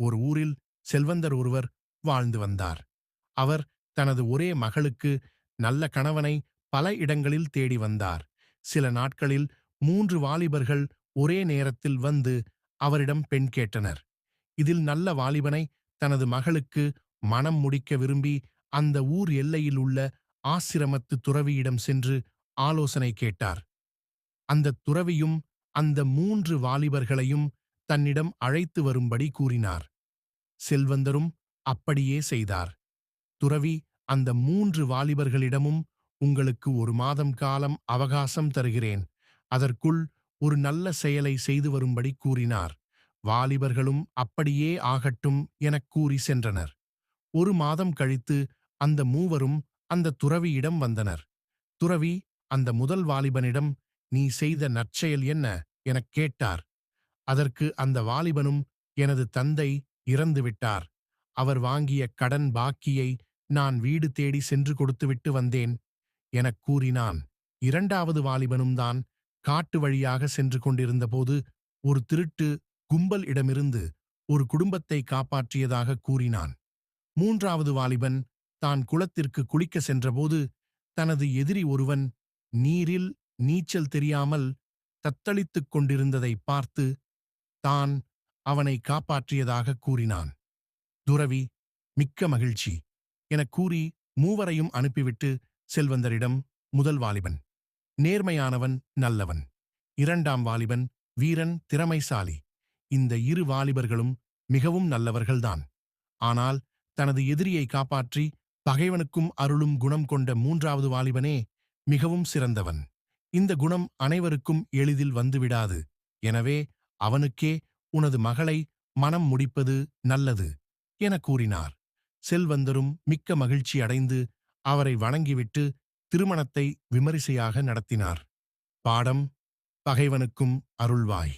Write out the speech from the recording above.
ஒரு ஊரில் செல்வந்தர் ஒருவர் வாழ்ந்து வந்தார். அவர் தனது ஒரே மகளுக்கு நல்ல கணவனை பல இடங்களில் தேடி வந்தார். சில நாட்களில் 3 வாலிபர்கள் ஒரே நேரத்தில் வந்து அவரிடம் பெண் கேட்டனர். இதில் நல்ல வாலிபனை தனது மகளுக்கு மணம் முடிக்க விரும்பி அந்த ஊர் எல்லையில் உள்ள ஆசிரமத்து துறவியிடம் சென்று ஆலோசனை கேட்டார். அந்த துறவியும் அந்த 3 வாலிபர்களையும் தன்னிடம் அழைத்து வரும்படி கூறினார். செல்வந்தரும் அப்படியே செய்தார். துறவி அந்த 3 வாலிபர்களிடமும், உங்களுக்கு 1 மாதம் காலம் அவகாசம் தருகிறேன், அதற்குள் ஒரு நல்ல செயலை செய்து வரும்படி கூறினார். வாலிபர்களும் அப்படியே ஆகட்டும் எனக் கூறி சென்றனர். 1 மாதம் கழித்து அந்த மூவரும் அந்த துறவியிடம் வந்தனர். துறவி அந்த முதல் வாலிபனிடம், நீ செய்த நற்செயல் என்ன எனக் கேட்டார். அதற்கு அந்த வாலிபனும், எனது தந்தை இறந்துவிட்டார், அவர் வாங்கிய கடன் பாக்கியை நான் வீடு தேடி சென்று கொடுத்துவிட்டு வந்தேன் எனக் கூறினான். 2வது வாலிபனும் தான் காட்டு வழியாக சென்று கொண்டிருந்தபோது ஒரு திருட்டு கும்பல் இடமிருந்து ஒரு குடும்பத்தை காப்பாற்றியதாக கூறினான். 3வது வாலிபன் தான் குளத்திற்கு குளிக்க சென்றபோது தனது எதிரி ஒருவன் நீரில் நீச்சல் தெரியாமல் தத்தளித்துக் கொண்டிருந்ததை பார்த்து தான் அவனை காப்பாற்றியதாக கூறினான். துறவி, மிக்க மகிழ்ச்சி எனக் கூறி மூவரையும் அனுப்பிவிட்டு செல்வந்தரிடம், முதல் வாலிபன் நேர்மையானவன், நல்லவன். 2ஆம் வாலிபன் வீரன், திறமைசாலி. இந்த 2 வாலிபர்களும் மிகவும் நல்லவர்கள்தான். ஆனால் தனது எதிரியை காப்பாற்றி பகைவனுக்கும் அருளும் குணம் கொண்ட 3வது வாலிபனே மிகவும் சிறந்தவன். இந்த குணம் அனைவருக்கும் எளிதில் வந்துவிடாது. எனவே அவனுக்கே உனது மகளை மணம் முடிப்பது நல்லது எனக் கூறினார். செல்வந்தரும் மிக்க மகிழ்ச்சி அடைந்து அவரை வணங்கிவிட்டு திருமணத்தை விமரிசையாக நடத்தினார். பாடம்: பகைவனுக்கும் அருள்வாய்.